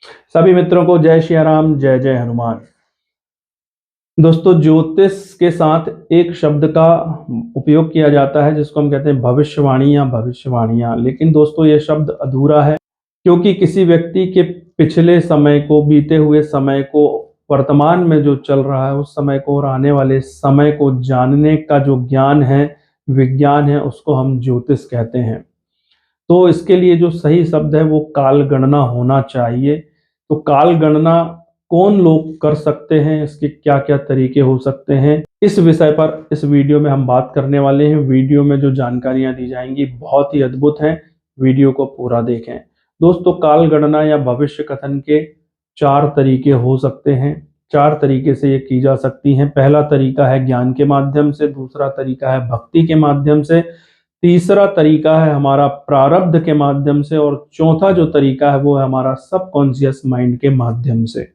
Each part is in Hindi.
सभी मित्रों को जय श्री राम, जय जय हनुमान। दोस्तों, ज्योतिष के साथ एक शब्द का उपयोग किया जाता है जिसको हम कहते हैं भविष्यवाणी या भविष्यवाणियां। लेकिन दोस्तों, ये शब्द अधूरा है, क्योंकि किसी व्यक्ति के पिछले समय को, बीते हुए समय को, वर्तमान में जो चल रहा है उस समय को और आने वाले समय को जानने का जो ज्ञान है, विज्ञान है, उसको हम ज्योतिष कहते हैं। तो इसके लिए जो सही शब्द है वो काल गणना होना चाहिए। तो काल गणना कौन लोग कर सकते हैं, इसके क्या क्या तरीके हो सकते हैं, इस विषय पर इस वीडियो में हम बात करने वाले हैं। वीडियो में जो जानकारियां दी जाएंगी बहुत ही अद्भुत हैं, वीडियो को पूरा देखें। दोस्तों, काल गणना या भविष्य कथन के 4 तरीके हो सकते हैं। 4 तरीके से ये की जा सकती हैं। पहला तरीका है ज्ञान के माध्यम से, दूसरा तरीका है भक्ति के माध्यम से, तीसरा तरीका है हमारा प्रारब्ध के माध्यम से, और चौथा जो तरीका है वो है हमारा सबकॉन्शियस माइंड के माध्यम से।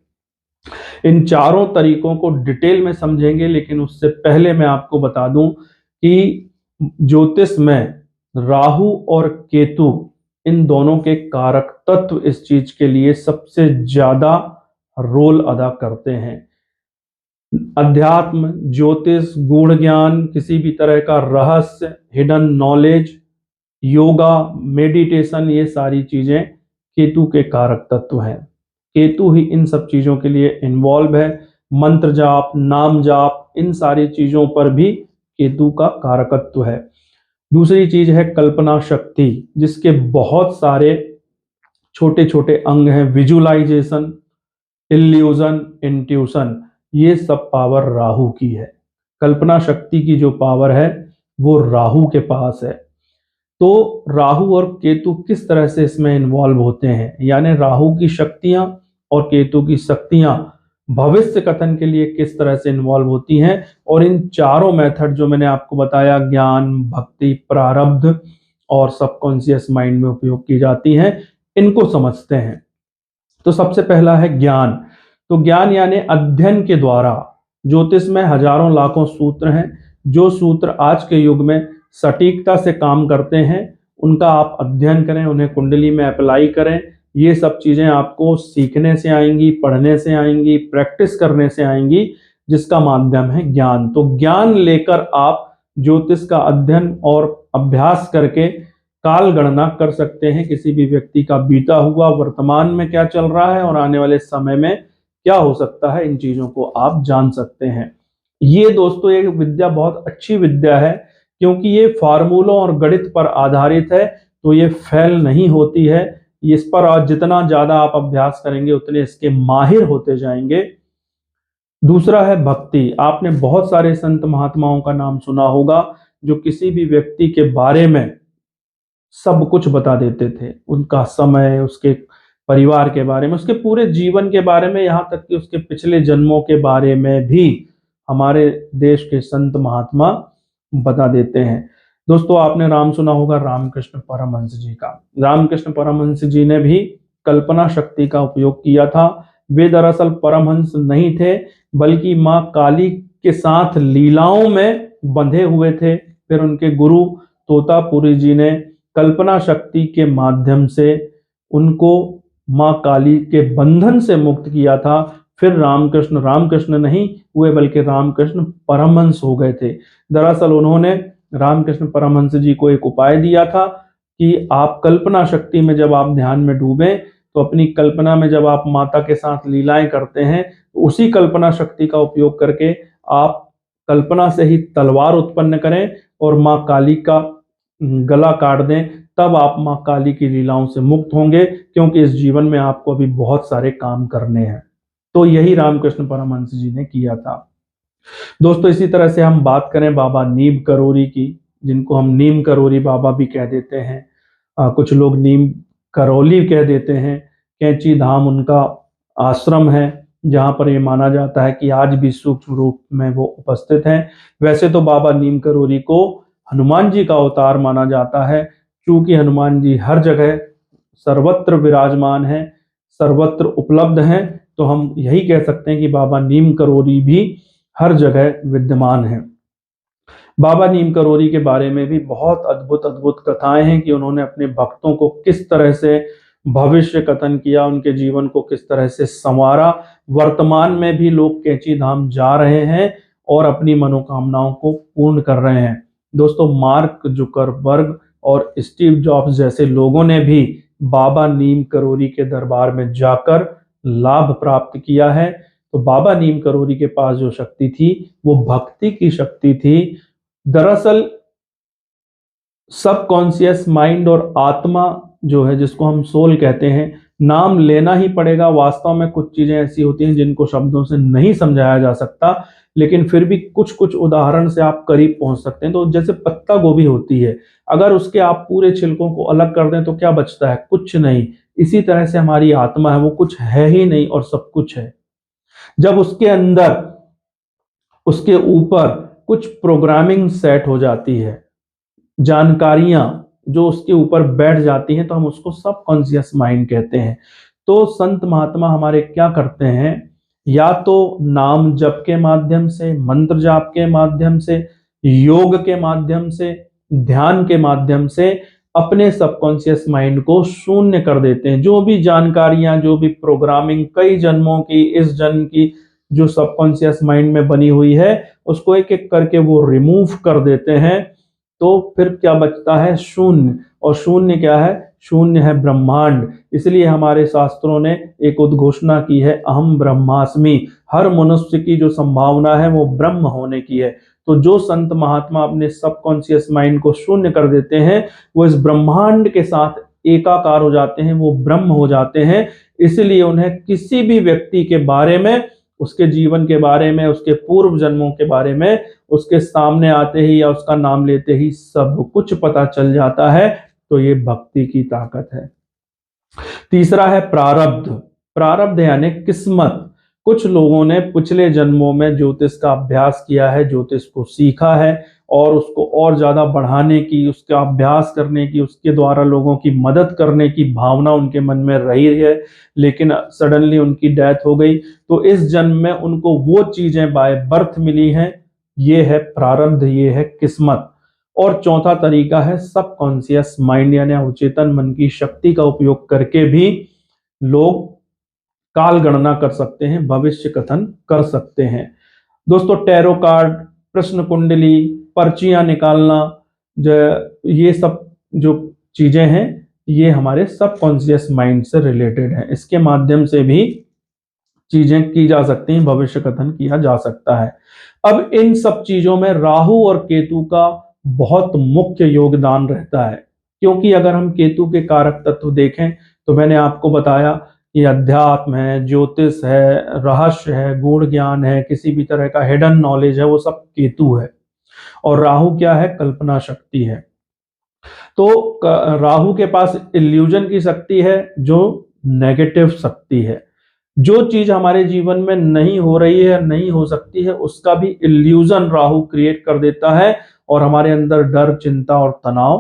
इन चारों तरीकों को डिटेल में समझेंगे, लेकिन उससे पहले मैं आपको बता दूं कि ज्योतिष में राहु और केतु, इन दोनों के कारक तत्व इस चीज के लिए सबसे ज्यादा रोल अदा करते हैं। अध्यात्म, ज्योतिष, गूढ़ ज्ञान, किसी भी तरह का रहस्य, हिडन नॉलेज, योगा, मेडिटेशन, ये सारी चीजें केतु के कारक तत्व हैं। केतु ही इन सब चीजों के लिए इन्वॉल्व है। मंत्र जाप, नाम जाप, इन सारी चीजों पर भी केतु का कारकत्व है। दूसरी चीज है कल्पना शक्ति, जिसके बहुत सारे छोटे छोटे अंग हैं। विजुअलाइजेशन, इल्यूजन, इंट्यूशन, ये सब पावर राहु की है। कल्पना शक्ति की जो पावर है वो राहु के पास है। तो राहु और केतु किस तरह से इसमें इन्वॉल्व होते हैं, यानी राहु की शक्तियां और केतु की शक्तियां भविष्य कथन के लिए किस तरह से इन्वॉल्व होती हैं, और इन चारों मेथड जो मैंने आपको बताया, ज्ञान, भक्ति, प्रारब्ध और सबकॉन्शियस माइंड में उपयोग की जाती हैं, इनको समझते हैं। तो सबसे पहला है ज्ञान। तो ज्ञान यानी अध्ययन के द्वारा। ज्योतिष में हजारों लाखों सूत्र हैं। जो सूत्र आज के युग में सटीकता से काम करते हैं, उनका आप अध्ययन करें, उन्हें कुंडली में अप्लाई करें। ये सब चीजें आपको सीखने से आएंगी, पढ़ने से आएंगी, प्रैक्टिस करने से आएंगी, जिसका माध्यम है ज्ञान। तो ज्ञान लेकर आप ज्योतिष का अध्ययन और अभ्यास करके काल गणना कर सकते हैं। किसी भी व्यक्ति का बीता हुआ, वर्तमान में क्या चल रहा है और आने वाले समय में क्या हो सकता है, इन चीजों को आप जान सकते हैं। ये दोस्तों एक विद्या बहुत अच्छी विद्या है, क्योंकि ये फार्मूलों और गणित पर आधारित है, तो ये फेल नहीं होती है। इस पर आज जितना ज्यादा आप अभ्यास करेंगे उतने इसके माहिर होते जाएंगे। दूसरा है भक्ति। आपने बहुत सारे संत महात्माओं का नाम सुना होगा, जो किसी भी व्यक्ति के बारे में सब कुछ बता देते थे। उनका समय, उसके परिवार के बारे में, उसके पूरे जीवन के बारे में, यहाँ तक कि उसके पिछले जन्मों के बारे में भी हमारे देश के संत महात्मा बता देते हैं। दोस्तों, आपने नाम सुना होगा रामकृष्ण परमहंस जी का। रामकृष्ण परमहंस जी ने भी कल्पना शक्ति का उपयोग किया था। वे दरअसल परमहंस नहीं थे, बल्कि माँ काली के साथ लीलाओं में बंधे हुए थे। फिर उनके गुरु तोतापुरी जी ने कल्पना शक्ति के माध्यम से उनको माँ काली के बंधन से मुक्त किया था। फिर रामकृष्ण रामकृष्ण नहीं हुए, बल्कि रामकृष्ण परमहंस हो गए थे। दरअसल उन्होंने रामकृष्ण परमहंस जी को एक उपाय दिया था कि आप कल्पना शक्ति में जब आप ध्यान में डूबें, तो अपनी कल्पना में जब आप माता के साथ लीलाएं करते हैं, तो उसी कल्पना शक्ति का उपयोग करके आप कल्पना से ही तलवार उत्पन्न करें और माँ काली का गला काट दें। तब आप माँ काली की लीलाओं से मुक्त होंगे, क्योंकि इस जीवन में आपको अभी बहुत सारे काम करने हैं। तो यही रामकृष्ण परमहंस जी ने किया था। दोस्तों, इसी तरह से हम बात करें बाबा नीम करोरी की, जिनको हम नीम करोरी बाबा भी कह देते हैं, कुछ लोग नीम करौली कह देते हैं। कैंची धाम उनका आश्रम है, जहाँ पर ये माना जाता है कि आज भी सूक्ष्म रूप में वो उपस्थित हैं। वैसे तो बाबा नीम करोरी को हनुमान जी का अवतार माना जाता है, क्योंकि हनुमान जी हर जगह सर्वत्र विराजमान हैं, सर्वत्र उपलब्ध हैं। तो हम यही कह सकते हैं कि बाबा नीम करोरी भी हर जगह विद्यमान हैं। बाबा नीम करोरी के बारे में भी बहुत अद्भुत अद्भुत कथाएं हैं कि उन्होंने अपने भक्तों को किस तरह से भविष्य कथन किया, उनके जीवन को किस तरह से संवारा। वर्तमान में भी लोग कैंची धाम जा रहे हैं और अपनी मनोकामनाओं को पूर्ण कर रहे हैं। दोस्तों, मार्क जुकरबर्ग और स्टीव जॉब्स जैसे लोगों ने भी बाबा नीम करोली के दरबार में जाकर लाभ प्राप्त किया है। तो बाबा नीम करोली के पास जो शक्ति थी वो भक्ति की शक्ति थी। दरअसल सबकॉन्शियस माइंड और आत्मा जो है, जिसको हम सोल कहते हैं, नाम लेना ही पड़ेगा। वास्तव में कुछ चीजें ऐसी होती हैं जिनको शब्दों से नहीं समझाया जा सकता, लेकिन फिर भी कुछ कुछ उदाहरण से आप करीब पहुंच सकते हैं। तो जैसे पत्ता गोभी होती है, अगर उसके आप पूरे छिलकों को अलग कर दें तो क्या बचता है? कुछ नहीं। इसी तरह से हमारी आत्मा है, वो कुछ है ही नहीं और सब कुछ है। जब उसके अंदर, उसके ऊपर कुछ प्रोग्रामिंग सेट हो जाती है, जानकारियां जो उसके ऊपर बैठ जाती हैं, तो हम उसको सबकॉन्शियस माइंड कहते हैं। तो संत महात्मा हमारे क्या करते हैं? या तो नाम जप के माध्यम से, मंत्र जाप के माध्यम से, योग के माध्यम से, ध्यान के माध्यम से अपने सबकॉन्शियस माइंड को शून्य कर देते हैं। जो भी जानकारियां, जो भी प्रोग्रामिंग कई जन्मों की, इस जन्म की जो सबकॉन्शियस माइंड में बनी हुई है, उसको एक एक करके वो रिमूव कर देते हैं। तो फिर क्या बचता है? शून्य। और शून्य क्या है? शून्य है ब्रह्मांड। इसलिए हमारे शास्त्रों ने एक उद्घोषणा की है, अहम ब्रह्मास्मि। हर मनुष्य की जो संभावना है वो ब्रह्म होने की है। तो जो संत महात्मा अपने सबकॉन्शियस माइंड को शून्य कर देते हैं, वो इस ब्रह्मांड के साथ एकाकार हो जाते हैं, वो ब्रह्म हो जाते हैं। इसलिए उन्हें किसी भी व्यक्ति के बारे में, उसके जीवन के बारे में, उसके पूर्व जन्मों के बारे में, उसके सामने आते ही या उसका नाम लेते ही सब कुछ पता चल जाता है। तो ये भक्ति की ताकत है। तीसरा है प्रारब्ध। प्रारब्ध यानी किस्मत। कुछ लोगों ने पिछले जन्मों में ज्योतिष का अभ्यास किया है, ज्योतिष को सीखा है और उसको और ज्यादा बढ़ाने की, उसका अभ्यास करने की, उसके द्वारा लोगों की मदद करने की भावना उनके मन में रही है, लेकिन सडनली उनकी डेथ हो गई। तो इस जन्म में उनको वो चीजें बाय बर्थ मिली हैं। ये है प्रारब्ध, ये है किस्मत। और चौथा तरीका है सबकॉन्शियस माइंड, यानी अवचेतन मन की शक्ति का उपयोग करके भी लोग काल गणना कर सकते हैं, भविष्य कथन कर सकते हैं। दोस्तों, टैरो कार्ड, प्रश्न कुंडली, पर्चियां निकालना, ये सब जो चीजें हैं, ये हमारे सबकॉन्शियस माइंड से रिलेटेड है। इसके माध्यम से भी चीजें की जा सकती हैं, भविष्य कथन किया जा सकता है। अब इन सब चीजों में राहु और केतु का बहुत मुख्य योगदान रहता है, क्योंकि अगर हम केतु के कारक तत्व देखें तो मैंने आपको बताया कि अध्यात्म है, ज्योतिष है, रहस्य है, गूढ़ ज्ञान है, किसी भी तरह का हिडन नॉलेज है, वो सब केतु है। और राहु क्या है? कल्पना शक्ति है। तो राहु के पास इल्यूजन की शक्ति है, जो नेगेटिव शक्ति है। जो चीज हमारे जीवन में नहीं हो रही है, नहीं हो सकती है, उसका भी इल्यूजन राहु क्रिएट कर देता है और हमारे अंदर डर, चिंता और तनाव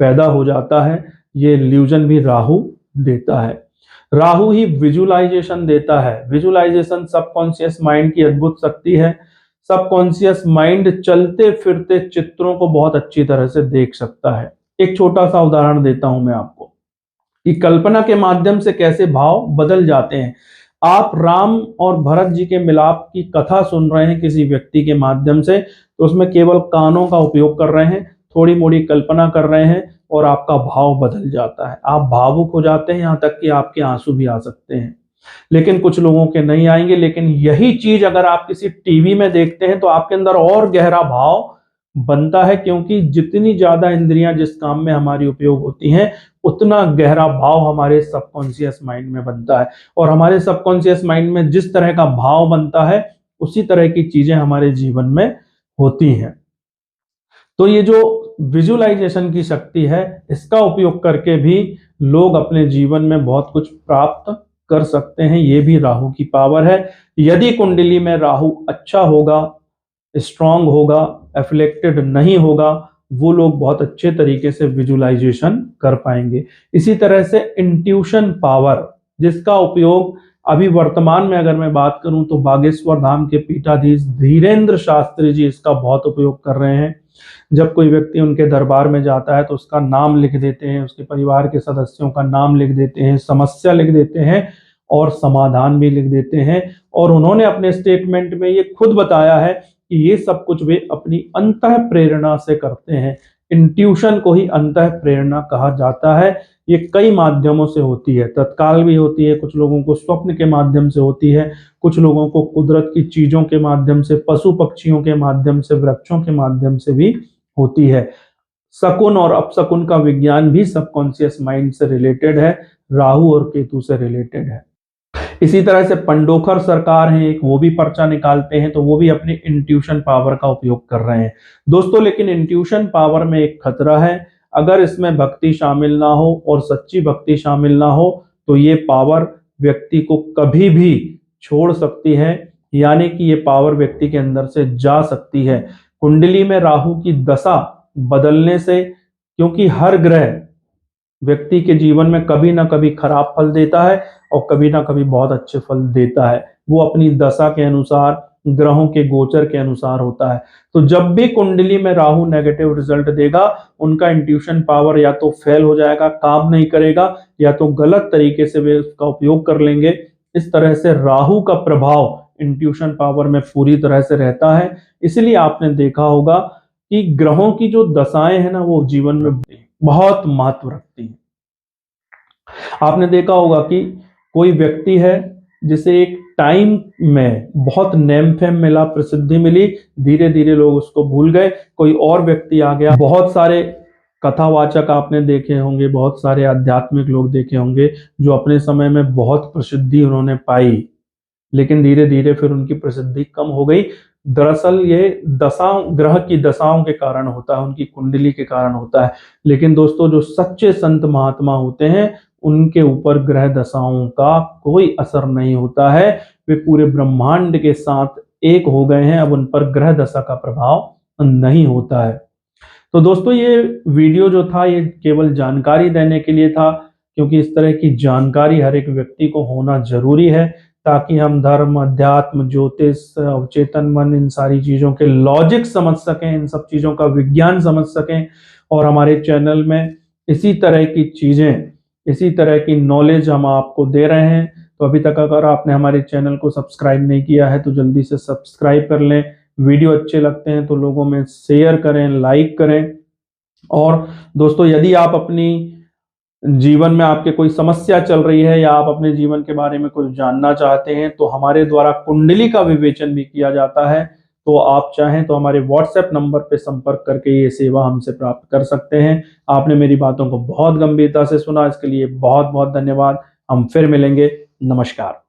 पैदा हो जाता है। ये इल्यूजन भी राहु देता है। राहु ही विजुअलाइजेशन देता है। विजुअलाइजेशन सबकॉन्शियस माइंड की अद्भुत शक्ति है। सबकॉन्शियस माइंड चलते फिरते चित्रों को बहुत अच्छी तरह से देख सकता है। एक छोटा सा उदाहरण देता हूं मैं आपको कि कल्पना के माध्यम से कैसे भाव बदल जाते हैं। आप राम और भरत जी के मिलाप की कथा सुन रहे हैं किसी व्यक्ति के माध्यम से, तो उसमें केवल कानों का उपयोग कर रहे हैं, थोड़ी मोड़ी कल्पना कर रहे हैं और आपका भाव बदल जाता है। आप भावुक हो जाते हैं, यहां तक कि आपके आंसू भी आ सकते हैं। लेकिन कुछ लोगों के नहीं आएंगे। लेकिन यही चीज अगर आप किसी टीवी में देखते हैं तो आपके अंदर और गहरा भाव बनता है, क्योंकि जितनी ज्यादा इंद्रियां जिस काम में हमारी उपयोग होती हैं, उतना गहरा भाव हमारे सबकॉन्शियस माइंड में बनता है। और हमारे सबकॉन्शियस माइंड में जिस तरह का भाव बनता है, उसी तरह की चीजें हमारे जीवन में होती हैं। तो ये जो विजुअलाइजेशन की शक्ति है, इसका उपयोग करके भी लोग अपने जीवन में बहुत कुछ प्राप्त कर सकते हैं। ये भी राहु की पावर है। यदि कुंडली में राहु अच्छा होगा, स्ट्रांग होगा, एफ्लेक्टेड नहीं होगा, वो लोग बहुत अच्छे तरीके से विजुअलाइजेशन कर पाएंगे। इसी तरह से इंट्यूशन पावर, जिसका उपयोग अभी वर्तमान में अगर मैं बात करूं तो बागेश्वर धाम के पीठाधीश धीरेन्द्र शास्त्री जी इसका बहुत उपयोग कर रहे हैं। जब कोई व्यक्ति उनके दरबार में जाता है तो उसका नाम लिख देते हैं, उसके परिवार के सदस्यों का नाम लिख देते हैं, समस्या लिख देते हैं और समाधान भी लिख देते हैं। और उन्होंने अपने स्टेटमेंट में ये खुद बताया है कि ये सब कुछ वे अपनी अंतः प्रेरणा से करते हैं। इंट्यूशन को ही अंतः प्रेरणा कहा जाता है। ये कई माध्यमों से होती है, तत्काल भी होती है, कुछ लोगों को स्वप्न के माध्यम से होती है, कुछ लोगों को कुदरत की चीजों के माध्यम से, पशु पक्षियों के माध्यम से, वृक्षों के माध्यम से भी होती है। शकुन और अपशकुन का विज्ञान भी सबकॉन्शियस माइंड से रिलेटेड है, राहु और केतु से रिलेटेड है। इसी तरह से पंडोखर सरकार है एक, वो भी पर्चा निकालते हैं, तो वो भी अपनी इंट्यूशन पावर का उपयोग कर रहे हैं दोस्तों। लेकिन इंट्यूशन पावर में एक खतरा है, अगर इसमें भक्ति शामिल ना हो और सच्ची भक्ति शामिल ना हो तो ये पावर व्यक्ति को कभी भी छोड़ सकती है, यानी कि ये पावर व्यक्ति के अंदर से जा सकती है। कुंडली में राहु की दशा बदलने से, क्योंकि हर ग्रह व्यक्ति के जीवन में कभी ना कभी खराब फल देता है और कभी ना कभी बहुत अच्छे फल देता है, वो अपनी दशा के अनुसार, ग्रहों के गोचर के अनुसार होता है। तो जब भी कुंडली में राहु नेगेटिव रिजल्ट देगा, उनका इंट्यूशन पावर या तो फेल हो जाएगा, काम नहीं करेगा, या तो गलत तरीके से वे उसका उपयोग कर लेंगे। इस तरह से राहु का प्रभाव इंट्यूशन पावर में पूरी तरह से रहता है। इसलिए आपने देखा होगा कि ग्रहों की जो दशाएं हैं ना, वो जीवन में बहुत महत्व रखती है। आपने देखा होगा कि कोई व्यक्ति है जिसे एक टाइम में बहुत नेम फेम मिला, प्रसिद्धि मिली, धीरे धीरे लोग उसको भूल गए, कोई और व्यक्ति आ गया। बहुत सारे कथावाचक आपने देखे होंगे, बहुत सारे आध्यात्मिक लोग देखे होंगे जो अपने समय में बहुत प्रसिद्धि उन्होंने पाई, लेकिन धीरे धीरे फिर उनकी प्रसिद्धि कम हो गई। दरअसल ये दशाओं, ग्रह की दशाओं के कारण होता है, उनकी कुंडली के कारण होता है। लेकिन दोस्तों जो सच्चे संत महात्मा होते हैं उनके ऊपर ग्रह दशाओं का कोई असर नहीं होता है, वे पूरे ब्रह्मांड के साथ एक हो गए हैं, अब उन पर ग्रह दशा का प्रभाव नहीं होता है। तो दोस्तों ये वीडियो जो था ये केवल जानकारी देने के लिए था, क्योंकि इस तरह की जानकारी हर एक व्यक्ति को होना जरूरी है, ताकि हम धर्म, अध्यात्म, ज्योतिष, अवचेतन मन, इन सारी चीजों के लॉजिक समझ सकें, इन सब चीजों का विज्ञान समझ सकें। और हमारे चैनल में इसी तरह की चीजें, इसी तरह की नॉलेज हम आपको दे रहे हैं। तो अभी तक अगर आपने हमारे चैनल को सब्सक्राइब नहीं किया है तो जल्दी से सब्सक्राइब कर लें। वीडियो अच्छे लगते हैं तो लोगों में शेयर करें, लाइक करें। और दोस्तों यदि आप अपनी जीवन में आपके कोई समस्या चल रही है या आप अपने जीवन के बारे में कुछ जानना चाहते हैं तो हमारे द्वारा कुंडली का विवेचन भी किया जाता है। तो आप चाहें तो हमारे व्हाट्सएप नंबर पर संपर्क करके ये सेवा हमसे प्राप्त कर सकते हैं। आपने मेरी बातों को बहुत गंभीरता से सुना, इसके लिए बहुत बहुत धन्यवाद। हम फिर मिलेंगे। नमस्कार।